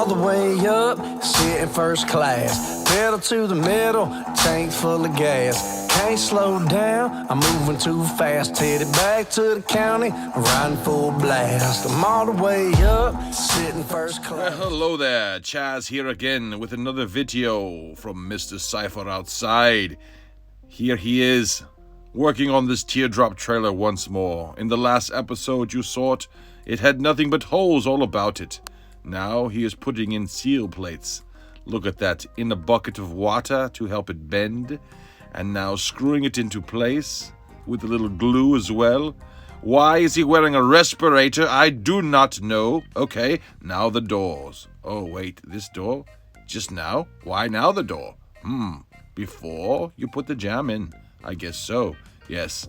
all the way up, sitting first class. Pedal to the metal, tank full of gas. Can't slow down, I'm moving too fast. Headed back to the county, riding full blast. I'm all the way up, sitting first class. Well, hello there, Chaz here again with another video from Mr. Cypher Outside. Here he is, working on this Teardrop trailer once more. In the last episode you saw it, it had nothing but holes all about it. Now he is putting in seal plates. Look at that, in a bucket of water to help it bend. And now screwing it into place with a little glue as well. Why is he wearing a respirator? I do not know. Okay, now the doors. Oh, wait, this door? Just now? Why now the door? Before you put the jam in. I guess so. Yes.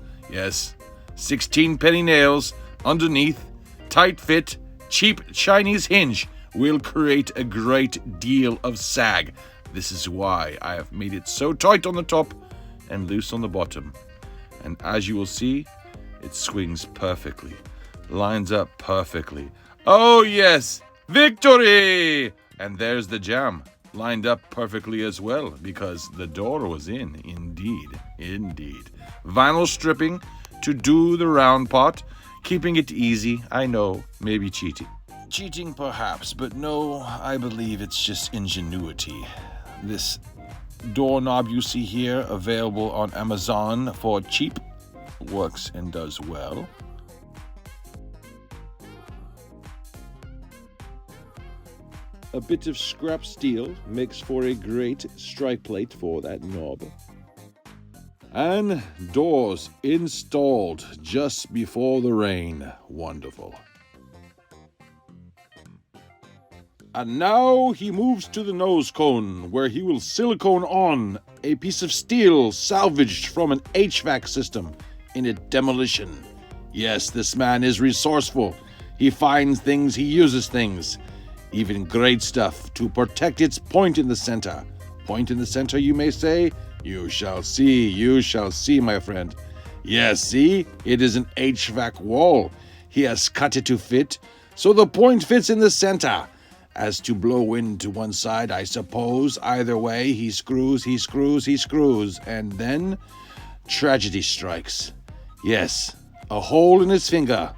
16 penny nails underneath, tight fit, cheap Chinese hinge will create a great deal of sag. This is why I have made it so tight on the top and loose on the bottom. And as you will see, it swings perfectly, lines up perfectly. Oh yes, victory! And there's the jam, lined up perfectly as well, because the door was in, indeed. Vinyl stripping to do the round part, keeping it easy. I know, maybe cheating. Cheating perhaps, but no, I believe it's just ingenuity. This doorknob you see here, available on Amazon for cheap, works and does well. A bit of scrap steel makes for a great strike plate for that knob. And doors installed just before the rain. Wonderful. And now he moves to the nose cone, where he will silicone on a piece of steel salvaged from an HVAC system in a demolition. Yes, this man is resourceful. He finds things, he uses things. Even great stuff to protect its point in the center. Point in the center, you may say? You shall see, my friend. Yes, see? It is an HVAC wall. He has cut it to fit, so the point fits in the center. As to blow wind to one side, I suppose. Either way, he screws, and then tragedy strikes. Yes, a hole in his finger.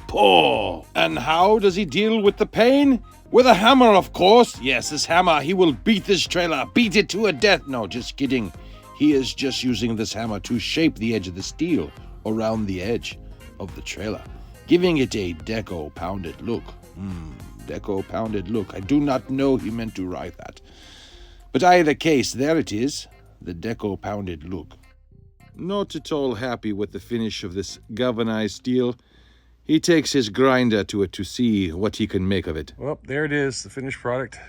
Pull! And how does he deal with the pain? With a hammer, of course. Yes, this hammer. He will beat this trailer, beat it to a death. No, just kidding. He is just using this hammer to shape the edge of the steel around the edge of the trailer, giving it a deco-pounded look. Deco-pounded look. I do not know he meant to write that. But either case, there it is, the deco-pounded look. Not at all happy with the finish of this galvanized steel. He takes his grinder to it to see what he can make of it. Well, there it is, the finished product.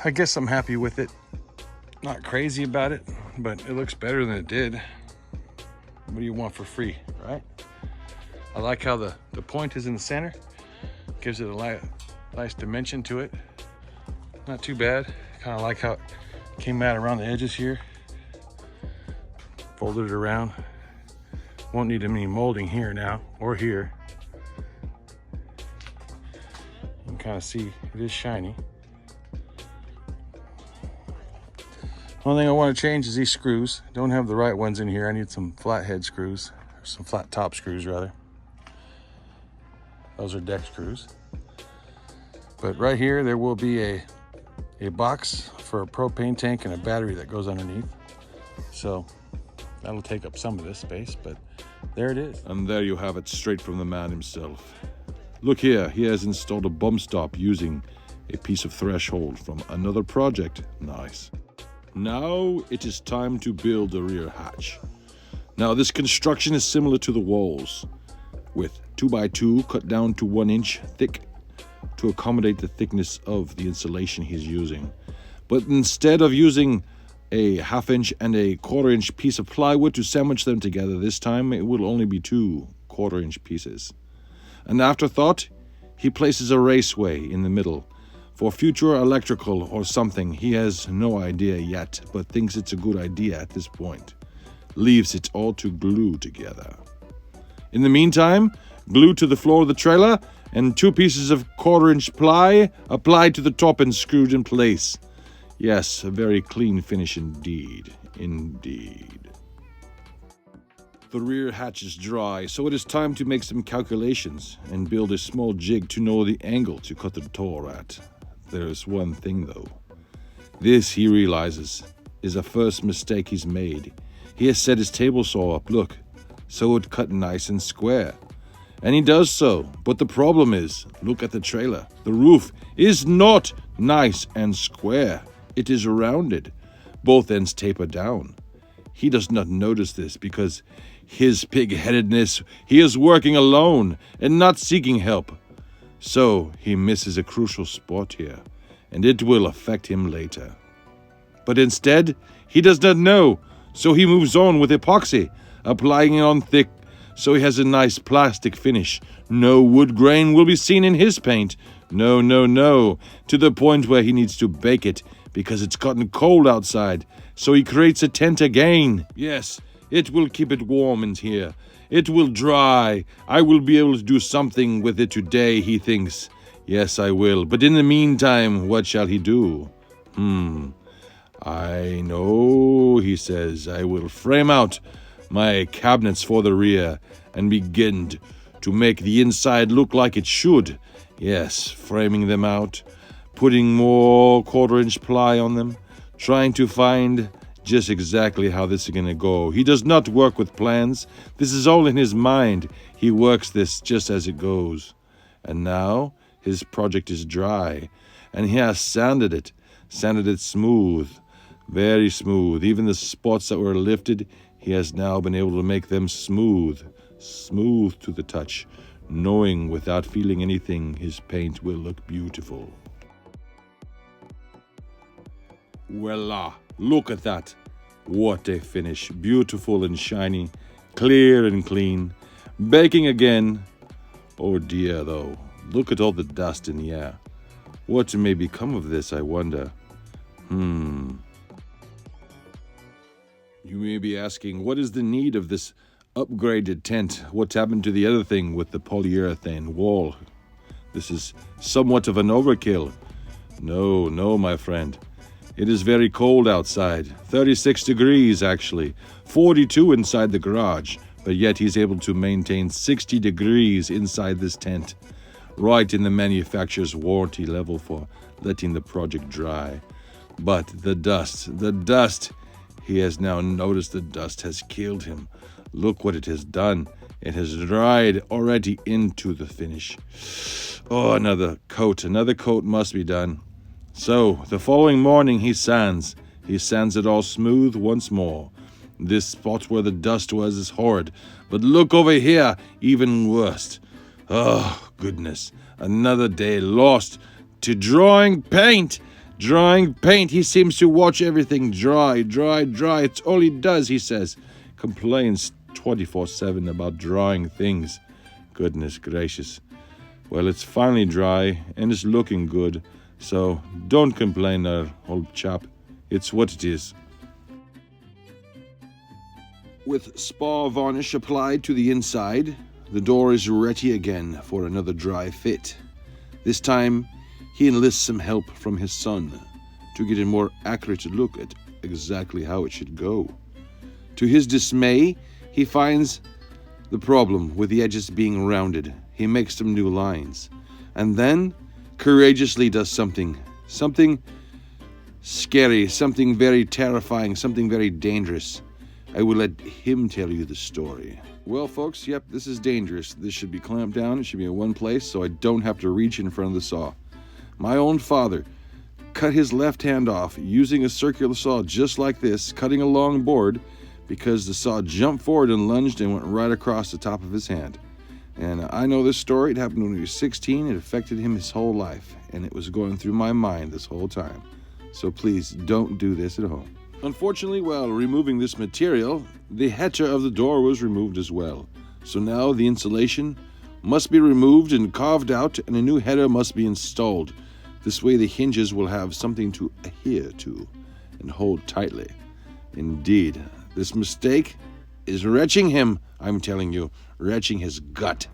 I guess I'm happy with it. Not crazy about it, but it looks better than it did. What do you want for free, right? I like how the point is in the center. Gives it a nice dimension to it. Not too bad. Kind of like how it came out around the edges here. Folded it around. Won't need any molding here now, or here. You can kind of see it is shiny. One thing I want to change is these screws. Don't have the right ones in here. I need some flat head screws, or some flat top screws rather. Those are deck screws. But right here, there will be a box for a propane tank and a battery that goes underneath. So that'll take up some of this space, but there it is. And there you have it, straight from the man himself. Look here, he has installed a bump stop using a piece of threshold from another project. Nice. Now it is time to build the rear hatch. Now this construction is similar to the walls, with 2x2 cut down to 1 inch thick to accommodate the thickness of the insulation he's using. But instead of using a 1/2 inch and a 1/4 inch piece of plywood to sandwich them together, this time it will only be 2 1/4 inch pieces. An afterthought, he places a raceway in the middle for future electrical or something. He has no idea yet, but thinks it's a good idea at this point. Leaves it all to glue together. In the meantime, glued to the floor of the trailer, and 2 pieces of 1/4-inch ply applied to the top and screwed in place. Yes, a very clean finish indeed. Indeed. The rear hatch is dry, so it is time to make some calculations and build a small jig to know the angle to cut the door at. There is one thing though. This, he realizes, is a first mistake he's made. He has set his table saw up, look, so it cut nice and square. And he does so, but the problem is, look at the trailer. The roof is not nice and square. It is rounded. Both ends taper down. He does not notice this because his pig-headedness, he is working alone and not seeking help. So he misses a crucial spot here, and it will affect him later. But instead, he does not know, so he moves on with epoxy, applying it on thick so he has a nice plastic finish. No wood grain will be seen in his paint. No, no, no, to the point where he needs to bake it because it's gotten cold outside, so he creates a tent again. Yes, it will keep it warm in here. It will dry. I will be able to do something with it today, he thinks. Yes, I will. But in the meantime, what shall he do? I know, he says. I will frame out my cabinets for the rear and begin to make the inside look like it should. Yes, framing them out, putting more 1/4-inch ply on them, trying to find just exactly how this is going to go. He does not work with plans. This is all in his mind. He works this just as it goes. And now his project is dry, and he has sanded it smooth, very smooth. Even the spots that were lifted, he has now been able to make them smooth to the touch, knowing without feeling anything his paint will look beautiful. Voila, look at that. What a finish. Beautiful and shiny, clear and clean. Baking again. Oh dear though, look at all the dust in the air. What may become of this, I wonder? You may be asking, what is the need of this upgraded tent? What's happened to the other thing with the polyurethane wall? This is somewhat of an overkill. No, my friend. It is very cold outside. 36 degrees, actually. 42 inside the garage. But yet he's able to maintain 60 degrees inside this tent. Right in the manufacturer's warranty level for letting the project dry. But the dust, he has now noticed the dust has killed him. Look what it has done. It has dried already into the finish. Oh, another coat must be done. So, the following morning he sands it all smooth once more. This spot where the dust was is horrid, but look over here, even worse. Oh, goodness, another day lost to drawing paint. He seems to watch everything dry. It's all he does, he says. Complains 24/7 about drying things. Goodness gracious. Well, it's finally dry, and it's looking good. So, don't complain, old chap. It's what it is. With spar varnish applied to the inside, the door is ready again for another dry fit. This time, he enlists some help from his son to get a more accurate look at exactly how it should go. To his dismay, he finds the problem with the edges being rounded. He makes some new lines, and then courageously does something scary, something very terrifying, something very dangerous. I will let him tell you the story. Well, folks, yep, this is dangerous. This should be clamped down. It should be in one place so I don't have to reach in front of the saw. My own father cut his left hand off using a circular saw just like this, cutting a long board, because the saw jumped forward and lunged and went right across the top of his hand. And I know this story. It happened when he was 16. It affected him his whole life, and it was going through my mind this whole time. So please don't do this at home. Unfortunately, while removing this material, the header of the door was removed as well. So now the insulation must be removed and carved out, and a new header must be installed. This way the hinges will have something to adhere to and hold tightly. Indeed, this mistake is wrenching him, I'm telling you, wrenching his gut.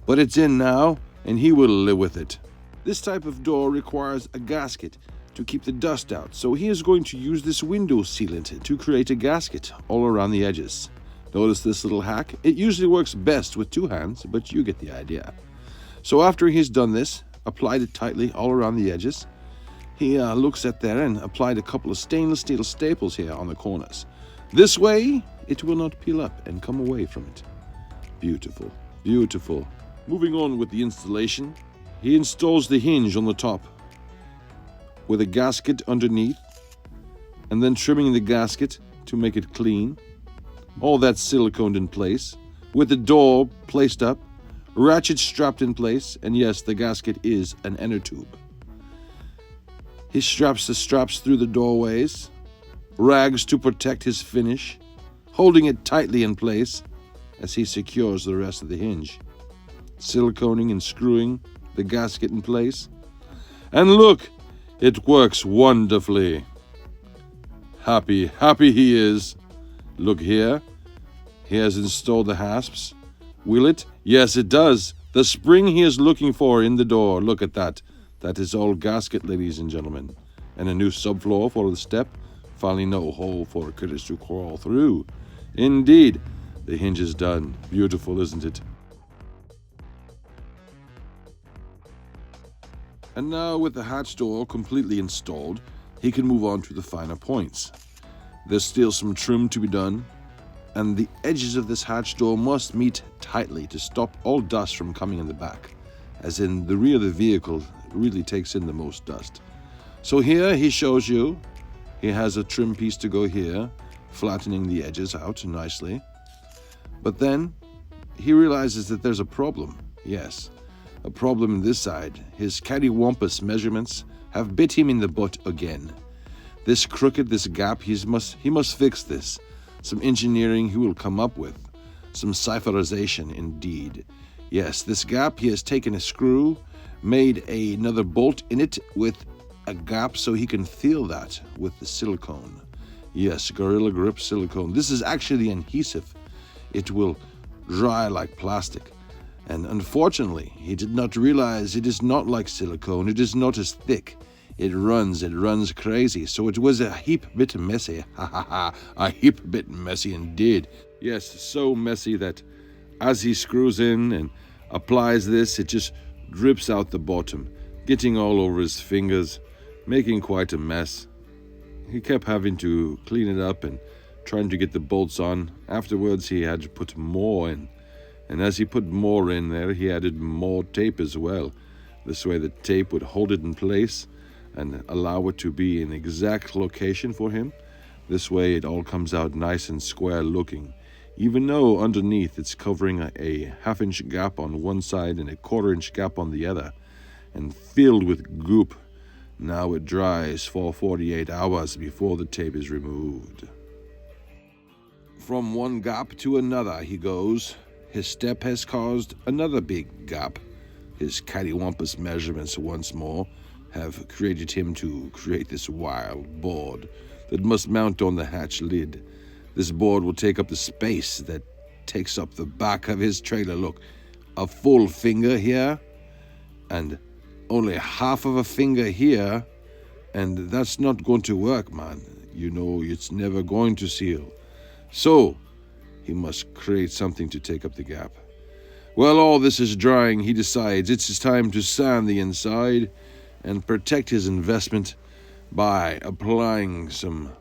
But it's in now, and he will live with it. This type of door requires a gasket to keep the dust out, so he is going to use this window sealant to create a gasket all around the edges. Notice this little hack? It usually works best with 2 hands, but you get the idea. So after he's done this, applied it tightly all around the edges, he looks at there and applied a couple of stainless steel staples here on the corners. This way, it will not peel up and come away from it. Beautiful, beautiful. Moving on with the installation, he installs the hinge on the top with a gasket underneath, and then trimming the gasket to make it clean. All that siliconed in place, with the door placed up, ratchet strapped in place, and yes, the gasket is an inner tube. He straps the straps through the doorways, rags to protect his finish, holding it tightly in place as he secures the rest of the hinge, siliconing and screwing the gasket in place. And look, it works wonderfully. Happy he is. Look here. He has installed the hasps. Will it? Yes, it does. The spring he is looking for in the door. Look at that. That is all gasket, ladies and gentlemen. And a new subfloor for the step. Finally no hole for critters to crawl through. Indeed. The hinge is done. Beautiful, isn't it? And now with the hatch door completely installed, he can move on to the finer points. There's still some trim to be done, and the edges of this hatch door must meet tightly to stop all dust from coming in the back, as in the rear of the vehicle really takes in the most dust. So here he shows you, he has a trim piece to go here, flattening the edges out nicely. But then he realizes that there's a problem. Yes, a problem this side. His cattywampus measurements have bit him in the butt again. This crooked, this gap, he must fix this. Some engineering he will come up with. Some cipherization indeed. Yes, this gap, he has taken a screw, made another bolt in it with a gap so he can feel that with the silicone. Yes, Gorilla Grip silicone. This is actually adhesive. It will dry like plastic. And unfortunately, he did not realize it is not like silicone. It is not as thick. It runs crazy. So it was a heap bit messy. Ha ha ha. A heap bit messy indeed. Yes, so messy that as he screws in and applies this, it just drips out the bottom, getting all over his fingers, making quite a mess. He kept having to clean it up and trying to get the bolts on. Afterwards, he had to put more in. And as he put more in there, he added more tape as well. This way the tape would hold it in place and allow it to be in exact location for him. This way it all comes out nice and square looking, even though underneath it's covering a half-inch gap on one side and a quarter-inch gap on the other, and filled with goop. Now it dries for 48 hours before the tape is removed. From one gap to another he goes. His step has caused another big gap. His cattywampus measurements once more have created him to create this wild board that must mount on the hatch lid. This board will take up the space that takes up the back of his trailer. Look, a full finger here and only half of a finger here, and that's not going to work, man. You know it's never going to seal. So he must create something to take up the gap. While all this is drying, he decides it's his time to sand the inside and protect his investment by applying some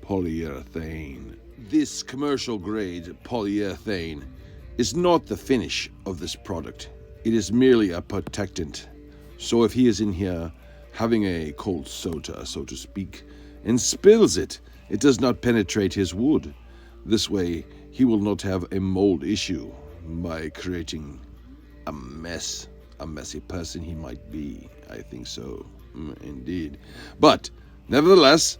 polyurethane. This commercial grade polyurethane is not the finish of this product. It is merely a protectant. So if he is in here having a cold soda, so to speak, and spills it, it does not penetrate his wood. This way, he will not have a mold issue by creating a mess. A messy person he might be. I think so. Indeed. But, nevertheless,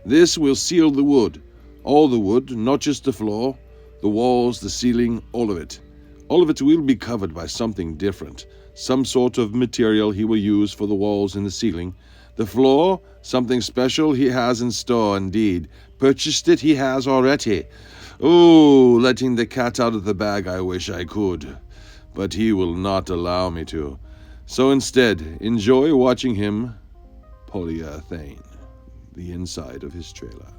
this will seal the wood. All the wood, not just the floor, the walls, the ceiling, all of it. All of it will be covered by something different. Some sort of material he will use for the walls and the ceiling. The floor, something special he has in store indeed. Purchased it he has already. Oh, letting the cat out of the bag, I wish I could. but he will not allow me to. So instead, enjoy watching him polyurethane the inside of his trailer.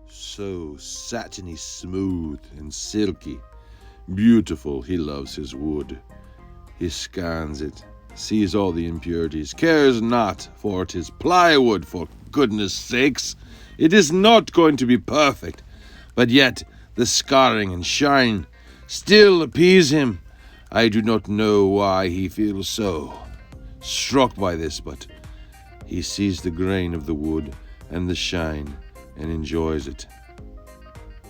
So satiny smooth and silky. Beautiful, he loves his wood. He scans it, sees all the impurities, cares not, for it is plywood, for goodness sakes. It is not going to be perfect, but yet the scarring and shine still appease him. I do not know why he feels so struck by this, but he sees the grain of the wood and the shine and enjoys it.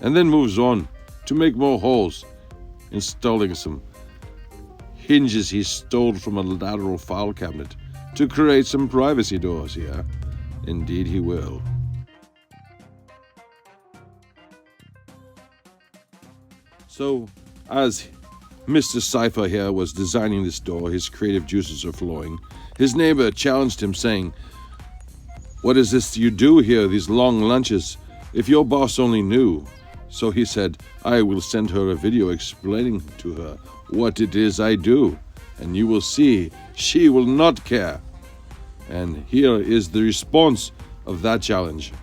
And then moves on to make more holes, installing some hinges he stole from a lateral file cabinet to create some privacy doors here. Indeed he will. So, as Mr. Cypher here was designing this door, his creative juices are flowing. His neighbor challenged him, saying, "What is this you do here, these long lunches? If your boss only knew." So he said, "I will send her a video explaining to her what it is I do, and you will see she will not care." And here is the response of that challenge.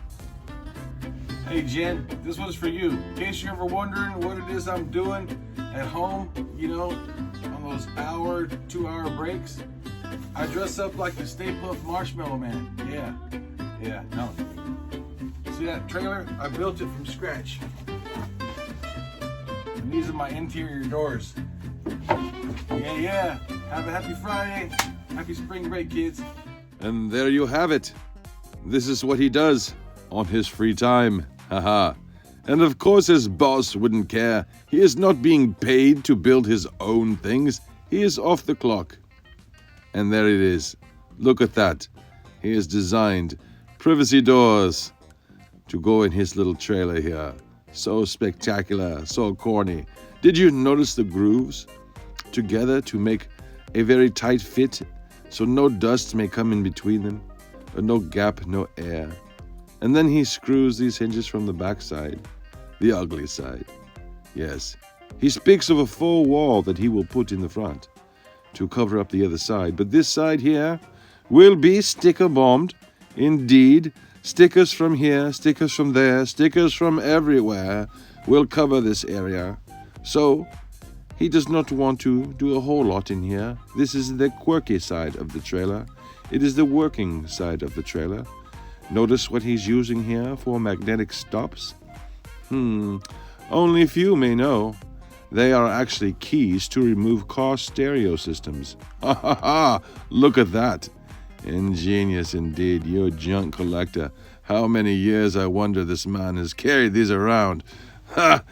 Hey Jen, this one's for you. In case you're ever wondering what it is I'm doing at home, on those 2-hour breaks, I dress up like the Stay Puft Marshmallow Man. Yeah, no. See that trailer? I built it from scratch. And these are my interior doors. Yeah. Have a happy Friday. Happy spring break, kids. And there you have it. This is what he does on his free time. Haha. And of course his boss wouldn't care. He is not being paid to build his own things. He is off the clock. And there it is. Look at that. He has designed privacy doors to go in his little trailer here. So spectacular, so corny. Did you notice the grooves together to make a very tight fit so no dust may come in between them, or no gap, no air? And then he screws these hinges from the back side, the ugly side. Yes, he speaks of a full wall that he will put in the front to cover up the other side. But this side here will be sticker bombed. Indeed, stickers from here, stickers from there, stickers from everywhere will cover this area. So he does not want to do a whole lot in here. This is the quirky side of the trailer. It is the working side of the trailer. Notice what he's using here for magnetic stops? Only few may know. They are actually keys to remove car stereo systems. Ha ha ha! Look at that. Ingenious indeed, you junk collector. How many years, I wonder, this man has carried these around. Ha!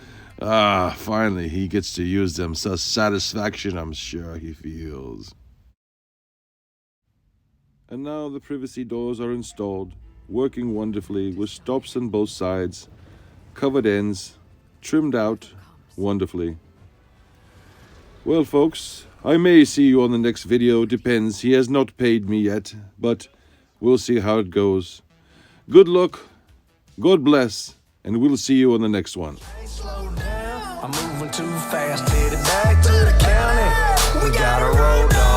Finally he gets to use them. Such satisfaction I'm sure he feels. And now the privacy doors are installed, working wonderfully with stops on both sides, covered ends, trimmed out wonderfully. Well, folks, I may see you on the next video. Depends. He has not paid me yet, but we'll see how it goes. Good luck, God bless, and we'll see you on the next one. Slow down, I'm moving too fast, headed back to the county. We gotta roll, dog.